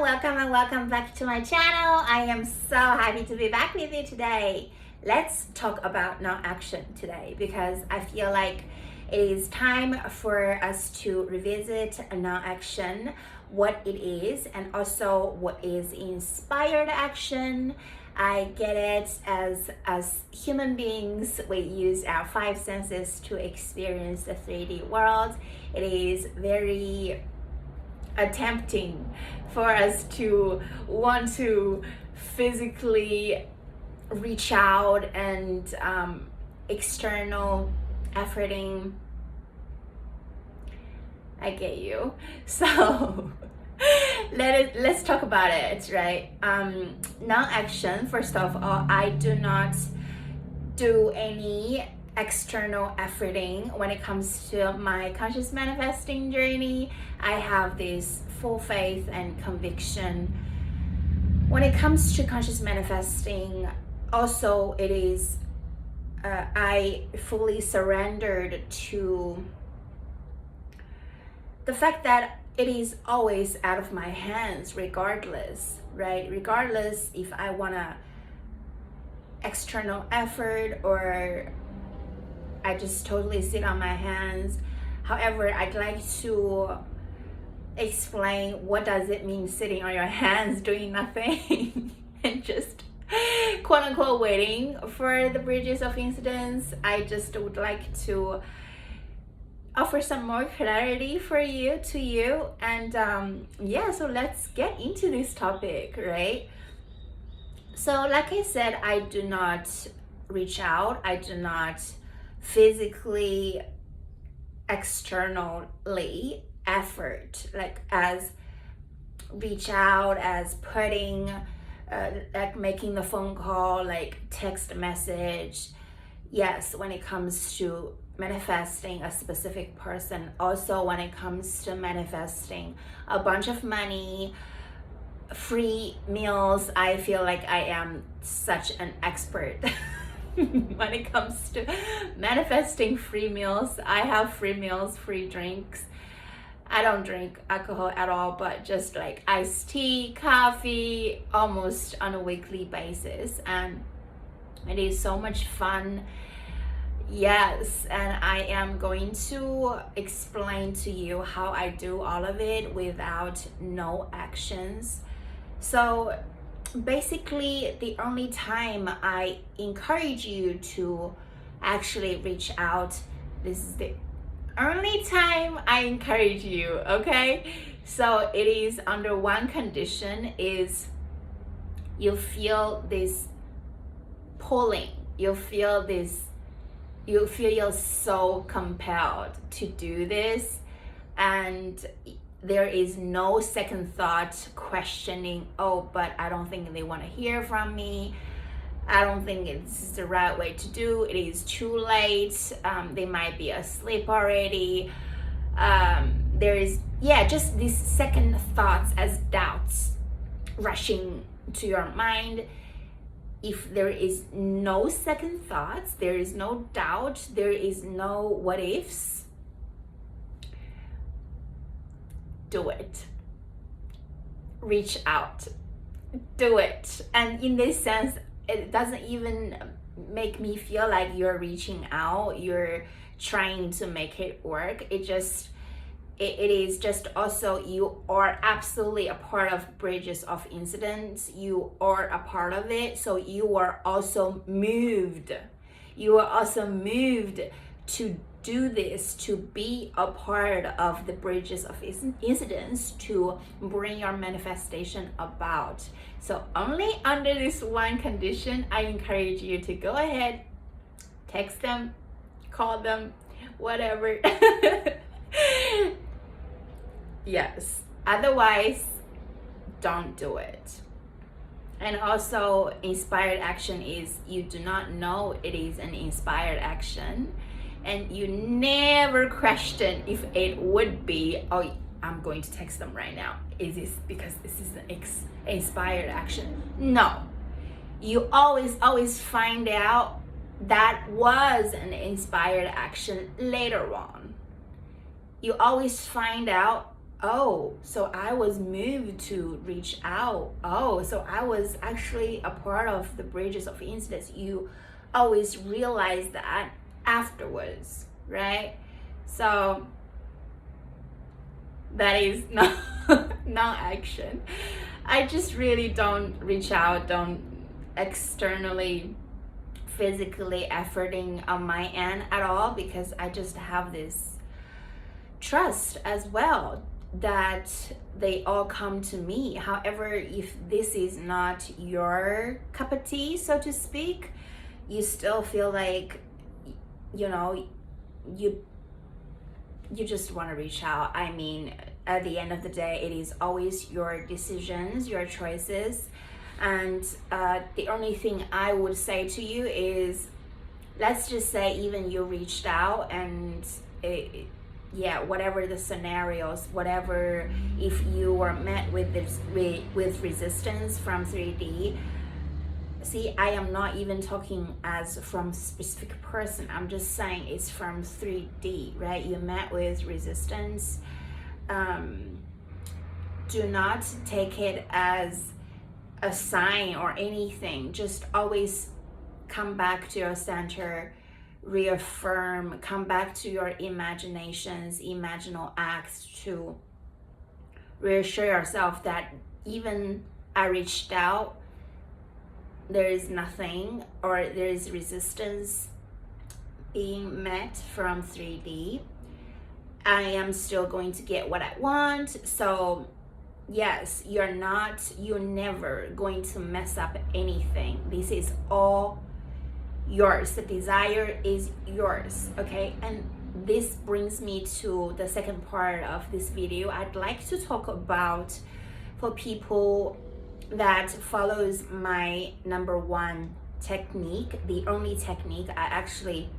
welcome and welcome back to my channel. I am so happy to be back with you today. Let's talk about non-action today because I feel like it is time for us to revisit non-action, what it is, and also what is inspired action. I get it as human beings, we use our five senses to experience the 3D world. It is very attempting for us to want to physically reach out and external efforting. I get you. So let's talk about it, right? Non-action, first of all, I do not do any external efforting when it comes to my conscious manifesting journey. I have this full faith and conviction when it comes to conscious manifesting. Also, it is I fully surrendered to the fact that it is always out of my hands, regardless, right? Regardless if I wanna external effort or I just totally sit on my hands. However, I'd like to explain what does it mean sitting on your hands doing nothing and just quote unquote waiting for the bridges of incidents. I just would like to offer some more clarity for you and so let's get into this topic, right? So like I said, I do not reach out, I do not physically externally effort, like as reach out, as putting like making the phone call, like text message. Yes, when it comes to manifesting a specific person, also when it comes to manifesting a bunch of money, free meals, I feel like I am such an expert when it comes to manifesting free meals. I have free meals, free drinks. I don't drink alcohol at all, but just like iced tea, coffee, almost on a weekly basis. And it is so much fun. Yes, and I am going to explain to you how I do all of it without no actions. So basically, the only time I encourage you to actually reach out, this is the only time I encourage you, okay? So it is under one condition, is you feel this pulling, you feel you're so compelled to do this, and there is no second thought questioning, oh, but I don't think they want to hear from me. I don't think it's the right way to do. It is too late. They might be asleep already. There is, just these second thoughts as doubts rushing to your mind. If there is no second thoughts, there is no doubt, there is no what ifs, do it. Reach out. Do it. And in this sense, it doesn't even make me feel like you're reaching out, you're trying to make it work. It is just also, you are absolutely a part of bridges of incidents. You are a part of it. So you are also moved. You are also moved to do this, to be a part of the bridges of incidents, to bring your manifestation about. So only under this one condition, I encourage you to go ahead, text them, call them, whatever. Yes, otherwise don't do it. And also, inspired action is you do not know it is an inspired action, and you never question if it would be, oh, I'm going to text them right now. Is this because this is an inspired action? No, you always find out that was an inspired action later on. You always find out oh, so I was moved to reach out. Oh, so I was actually a part of the bridges of incidents. You always realize that afterwards, right? So that is not not action. I just really don't reach out, don't externally physically efforting on my end at all, because I just have this trust as well that they all come to me. However, if this is not your cup of tea, so to speak, you still feel like, you know, you just want to reach out. I mean, at the end of the day, it is always your decisions, your choices. And the only thing I would say to you is, let's just say even you reached out and yeah, whatever the scenarios, whatever, if you were met with this with resistance from 3D, see, I am not even talking as from specific person. I'm just saying it's from 3D, right? You met with resistance. Do not take it as a sign or anything. Just always come back to your center, reaffirm, come back to your imaginations, imaginal acts, to reassure yourself that even I reached out, there is nothing, or there is resistance being met from 3D. I am still going to get what I want. So yes, you're never going to mess up anything. This is all yours. The desire is yours, okay? And this brings me to the second part of this video. I'd like to talk about, for people that follows my number one technique, the only technique I actually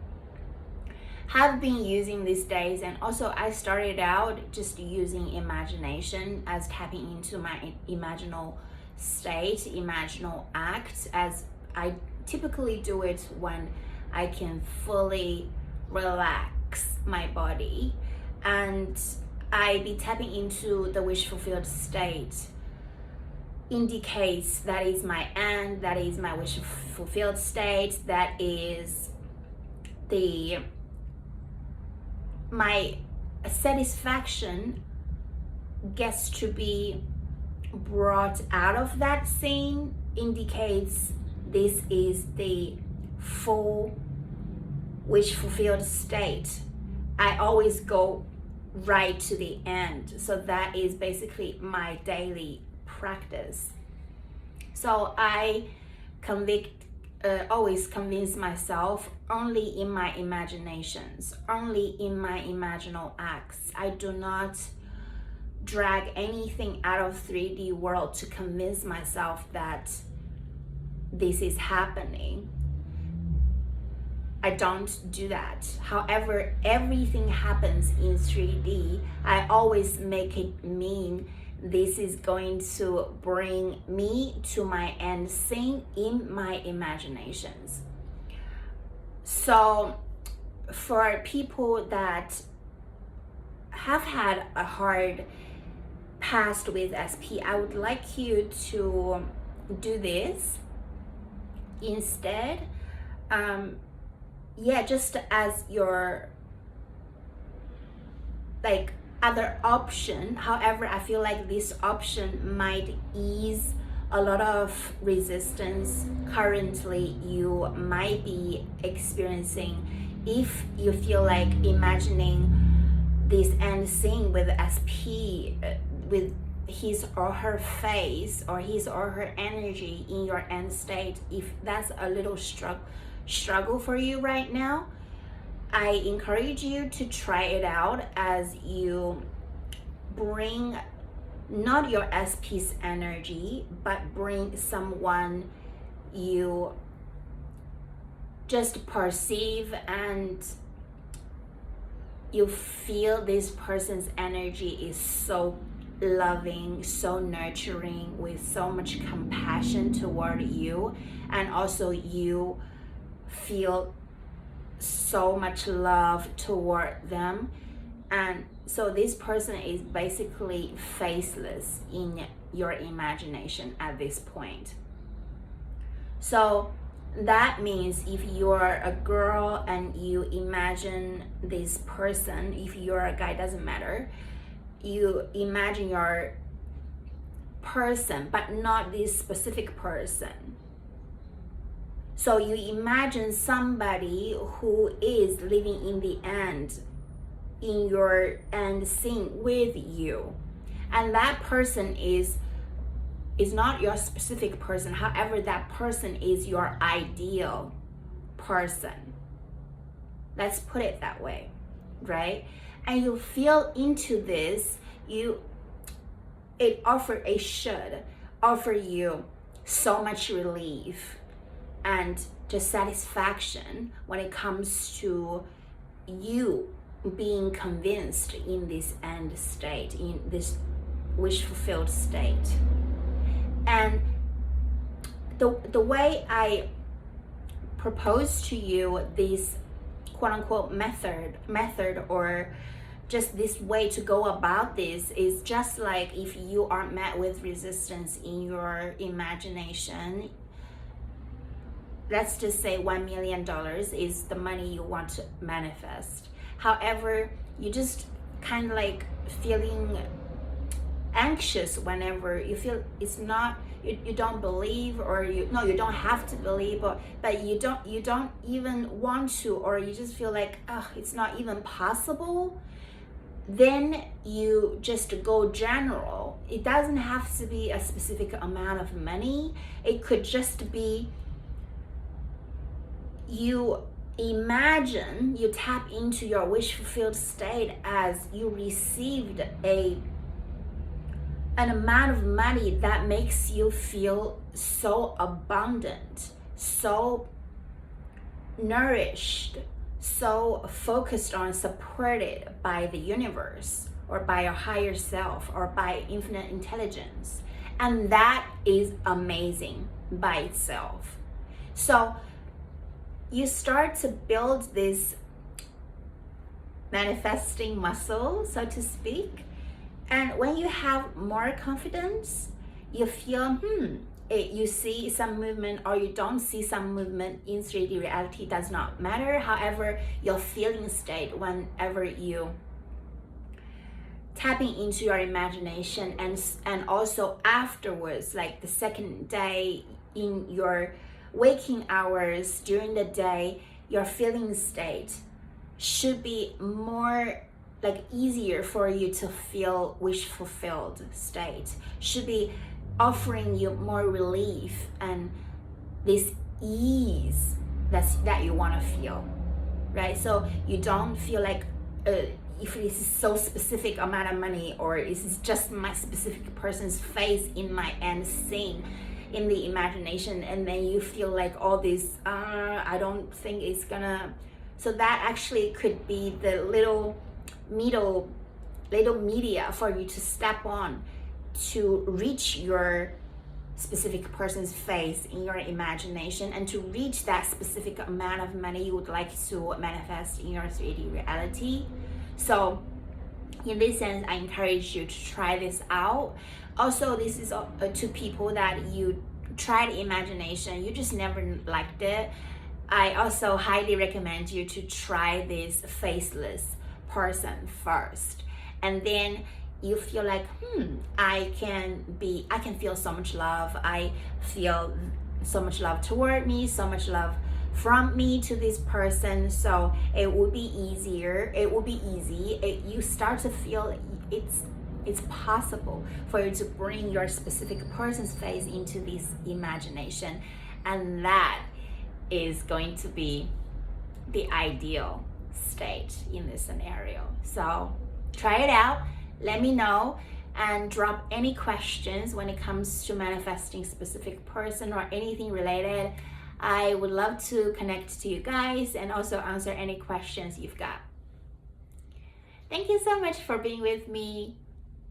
have been using these days. And also I started out just using imagination as tapping into my imaginal state, imaginal act, as I typically do it when I can fully relax my body. And I be tapping into the wish fulfilled state indicates that is my end, that is my wish fulfilled state, that is my satisfaction gets to be brought out of that scene, indicates this is the full wish fulfilled state. I always go right to the end. So that is basically my daily practice. So I always convince myself only in my imaginations, only in my imaginal acts. I do not drag anything out of 3D world to convince myself that this is happening. I don't do that. However, everything happens in 3D. I always make it mean this is going to bring me to my end scene in my imaginations. So for people that have had a hard past with SP, I would like you to do this instead. Just as your other option. However, I feel like this option might ease a lot of resistance currently you might be experiencing if you feel like imagining this end scene with SP, with his or her face or his or her energy in your end state. If that's a little struggle for you right now, I encourage you to try it out as you bring not your SP's energy, but bring someone you just perceive and you feel this person's energy is so loving, so nurturing, with so much compassion toward you, and also you feel so much love toward them. And so this person is basically faceless in your imagination at this point. So that means if you're a girl and you imagine this person, if you're a guy, doesn't matter, you imagine your person, but not this specific person. So you imagine somebody who is living in the end, in your end scene with you. And that person is not your specific person. However, that person is your ideal person. Let's put it that way, right? And you feel into this, it should offer you so much relief and just satisfaction when it comes to you being convinced in this end state, in this wish fulfilled state. And the way I propose to you this quote unquote method or just this way to go about this is just like if you are met with resistance in your imagination. Let's just say $1 million is the money you want to manifest. However, you just kind of like feeling anxious whenever you feel it's not, you don't believe, or you don't have to believe, but you don't even want to, or you just feel like, oh, it's not even possible. Then you just go general. It doesn't have to be a specific amount of money. It could just be you imagine, you tap into your wish fulfilled state as you received an amount of money that makes you feel so abundant, so nourished, so focused on, supported by the universe or by your higher self or by infinite intelligence. And that is amazing by itself. So you start to build this manifesting muscle, so to speak. And when you have more confidence, you feel, you see some movement or you don't see some movement in 3D reality, does not matter. However, your feeling state whenever you tapping into your imagination, and also afterwards, like the second day in your waking hours during the day, your feeling state should be more like easier for you to feel wish fulfilled state, should be offering you more relief and this ease that you want to feel, right? So you don't feel like if this is so specific amount of money, or this is just my specific person's face in my end scene in the imagination, and then you feel like all this I don't think it's gonna. So that actually could be the little media for you to step on to reach your specific person's face in your imagination, and to reach that specific amount of money you would like to manifest in your 3D reality. So in this sense, I encourage you to try this out. Also, this is to people that you tried imagination, you just never liked it. I also highly recommend you to try this faceless person first, and then you feel like, I can feel so much love. I feel so much love toward me, so much love from me to this person. So it will be easier. It will be easy. You start to feel it's possible for you to bring your specific person's face into this imagination, and that is going to be the ideal state in this scenario. So try it out, let me know, and drop any questions when it comes to manifesting specific person or anything related. I would love to connect to you guys and also answer any questions you've got. Thank you so much for being with me.